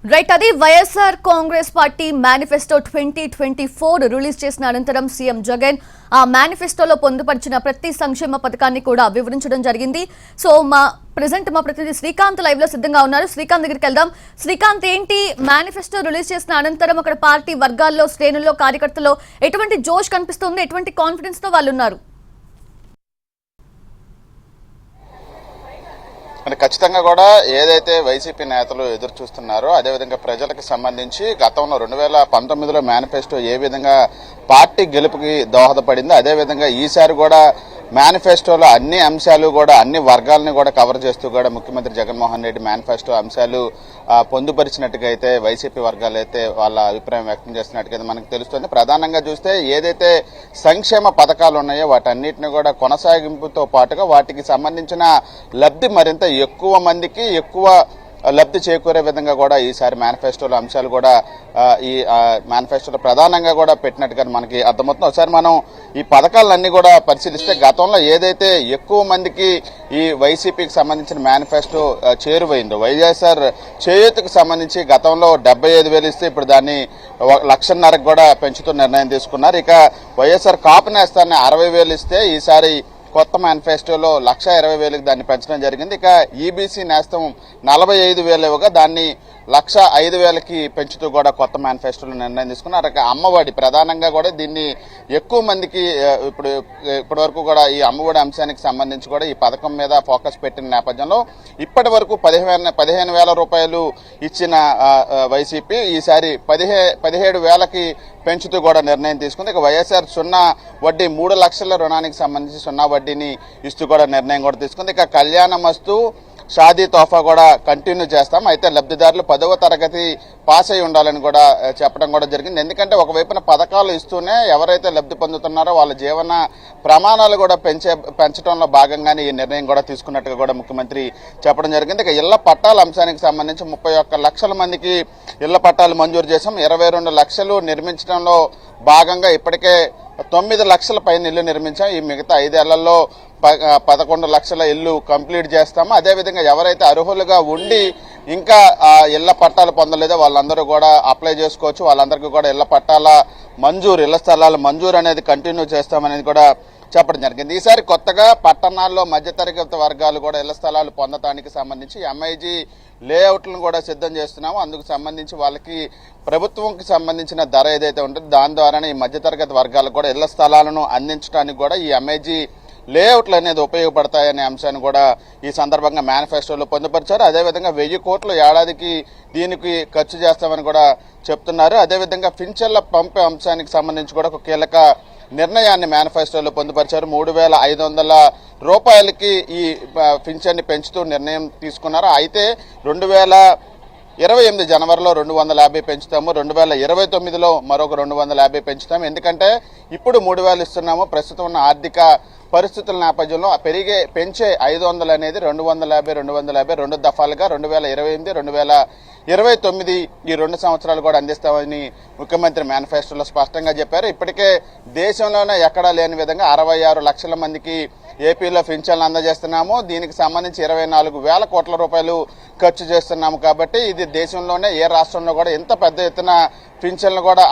Right అది YSR Congress party manifesto 2024 release చేసిన అనంతరం సీఎం జగన్ ఆ మేనిఫెస్టోలో పొందుపరిచిన ప్రతి సంక్షేమ పథకాన్ని కూడా వివరించడం జరిగింది. సో మా ప్రతినిధి శ్రీకాంత్ లైవ్ లో సిద్ధంగా ఉన్నారు. శ్రీకాంత్ దగ్గరికి వెళ్దాం. శ్రీకాంత్, ఏంటి మేనిఫెస్టో రిలీజ్ చేసిన అనంతరం అక్కడ పార్టీ వర్గాల్లో, శ్రేణుల్లో, కార్యకర్తల్లో ఎటువంటి జోష్ కనిపిస్తుంది, ఎటువంటి కాన్ఫిడెన్స్ తో వాళ్ళు ఉన్నారు? ఖచ్చితంగా కూడా ఏదైతే వైసీపీ నేతలు ఎదురు చూస్తున్నారో అదేవిధంగా ప్రజలకు సంబంధించి గతంలో 2019లో మేనిఫెస్టో ఏ విధంగా పార్టీ గెలుపుకి దోహదపడిందో అదేవిధంగా ఈసారి కూడా మేనిఫెస్టోలో అన్ని అంశాలు కూడా అన్ని వర్గాలని కూడా కవర్ చేస్తూ కూడా ముఖ్యమంత్రి జగన్మోహన్ రెడ్డి మేనిఫెస్టో అంశాలు పొందుపరిచినట్టుగా అయితే వైసీపీ వర్గాలు అయితే వాళ్ళ అభిప్రాయం వ్యక్తం చేస్తున్నట్టుగా మనకు తెలుస్తుంది. ప్రధానంగా చూస్తే ఏదైతే సంక్షేమ పథకాలు ఉన్నాయో వాటన్నిటిని కూడా కొనసాగింపుతో పాటుగా వాటికి సంబంధించిన లబ్ధి మరింత ఎక్కువ మందికి ఎక్కువ లబ్ధి చేకూరే విధంగా కూడా ఈసారి మేనిఫెస్టోలో అంశాలు కూడా ఈ మేనిఫెస్టోలో ప్రధానంగా కూడా పెట్టినట్టుగా మనకి అర్థమవుతుంది. ఒకసారి మనం ఈ పథకాలన్నీ కూడా పరిశీలిస్తే గతంలో ఏదైతే ఎక్కువ మందికి ఈ వైసీపీకి సంబంధించిన మేనిఫెస్టో చేరువైందో వైఎస్ఆర్ చేయూతకు సంబంధించి గతంలో 75,000 ఇస్తే ఇప్పుడు దాన్ని 1,50,000కు కూడా పెంచుతూ నిర్ణయం తీసుకున్నారు. ఇక వైఎస్ఆర్ కాపు నేస్తాన్ని 60,000 ఇస్తే ఈసారి కొత్త మేనిఫెస్టోలో 1,20,000కి దాన్ని పెంచడం జరిగింది. ఇక ఈబీసీ నేస్తం 45,000 ఇవ్వగా దాన్ని 1,05,000కి పెంచుతూ కూడా కొత్త మేనిఫెస్టోలో నిర్ణయం తీసుకున్నారు. అమ్మఒడి ప్రధానంగా కూడా దీన్ని ఎక్కువ మందికి ఇప్పటి వరకు కూడా ఈ అమ్మఒడి అంశానికి సంబంధించి కూడా ఈ పథకం మీద ఫోకస్ పెట్టిన నేపథ్యంలో ఇప్పటి వరకు 15,000 రూపాయలు ఇచ్చిన వైసీపీ ఈసారి 17,000కి పెంచుతూ కూడా నిర్ణయం తీసుకుంది. ఇక వైఎస్ఆర్ 0 వడ్డీ 3 లక్షల రుణానికి సంబంధించి 0 వడ్డీని ఇస్తూ కూడా నిర్ణయం కూడా తీసుకుంది. ఇక కళ్యాణమస్తు షాదీ తోఫా కూడా కంటిన్యూ చేస్తాం. అయితే లబ్ధిదారులు 10వ తరగతి పాస్ అయి ఉండాలని కూడా చెప్పడం కూడా జరిగింది. ఎందుకంటే ఒకవైపున పథకాలు ఇస్తూనే ఎవరైతే లబ్ధి పొందుతున్నారో వాళ్ళ జీవన ప్రమాణాలు కూడా పెంచడంలో భాగంగానే ఈ నిర్ణయం కూడా తీసుకున్నట్టుగా కూడా ముఖ్యమంత్రి చెప్పడం జరిగింది. ఇక ఇళ్ల పట్టాల అంశానికి సంబంధించి 31 లక్షల మందికి ఇళ్ల పట్టాలు మంజూరు చేశాం. 22 లక్షలు నిర్మించడంలో భాగంగా ఇప్పటికే 9 లక్షల పైన ఇల్లు నిర్మించాం. ఈ మిగతా 5 ఏళ్లలో 11 లక్షల ఇల్లు కంప్లీట్ చేస్తాము. అదేవిధంగా ఎవరైతే అర్హులుగా ఉండి ఇంకా ఇళ్ల పట్టాలు పొందలేదో వాళ్ళందరూ కూడా అప్లై చేసుకోవచ్చు. వాళ్ళందరికీ కూడా ఇళ్ల పట్టాల మంజూరు, ఇళ్ల స్థలాల మంజూరు అనేది కంటిన్యూ చేస్తామనేది కూడా చెప్పడం జరిగింది. ఈసారి కొత్తగా పట్టణాల్లో మధ్యతరగతి వర్గాలు కూడా ఇళ్ల స్థలాలు పొందడానికి సంబంధించి ఎంఐజీ లేఅవుట్లను కూడా సిద్ధం చేస్తున్నాము. అందుకు సంబంధించి వాళ్ళకి ప్రభుత్వంకి సంబంధించిన ధర ఏదైతే ఉంటుందో దాని ద్వారానే ఈ మధ్యతరగతి వర్గాలకు కూడా ఇళ్ల స్థలాలను అందించడానికి కూడా ఈ ఎంఐజీ లేఅవుట్లు అనేది ఉపయోగపడతాయనే అంశాన్ని కూడా ఈ సందర్భంగా మేనిఫెస్టోలో పొందుపరిచారు. అదేవిధంగా 1,000 కోట్లు ఏడాదికి దీనికి ఖర్చు చేస్తామని కూడా చెప్తున్నారు. అదేవిధంగా పింఛన్ల పంపే అంశానికి సంబంధించి కూడా ఒక కీలక నిర్ణయాన్ని మేనిఫెస్టోలో పొందుపరిచారు. 3,500 రూపాయలకి ఈ పింఛన్ని పెంచుతూ నిర్ణయం తీసుకున్నారు. అయితే 2028 జనవరిలో 250 పెంచుతాము, 2029లో మరొక 250 పెంచుతాము. ఎందుకంటే ఇప్పుడు 3,000 ఇస్తున్నాము. ప్రస్తుతం ఉన్న ఆర్థిక పరిస్థితుల నేపథ్యంలో పెంచే 500 అనేది 250 2 దఫాలుగా 2028, 2029 ఈ 2 సంవత్సరాలు కూడా అందిస్తామని ముఖ్యమంత్రి మేనిఫెస్టోలో స్పష్టంగా చెప్పారు. ఇప్పటికే దేశంలోనే ఎక్కడా లేని విధంగా 66 లక్షల మందికి ఏపీలో పింఛన్లు అందజేస్తున్నాము. దీనికి సంబంధించి 24,000 కోట్ల రూపాయలు ఖర్చు చేస్తున్నాము. కాబట్టి ఇది దేశంలోనే ఏ రాష్ట్రంలో కూడా ఇంత పెద్ద ఎత్తున పింఛన్లు కూడా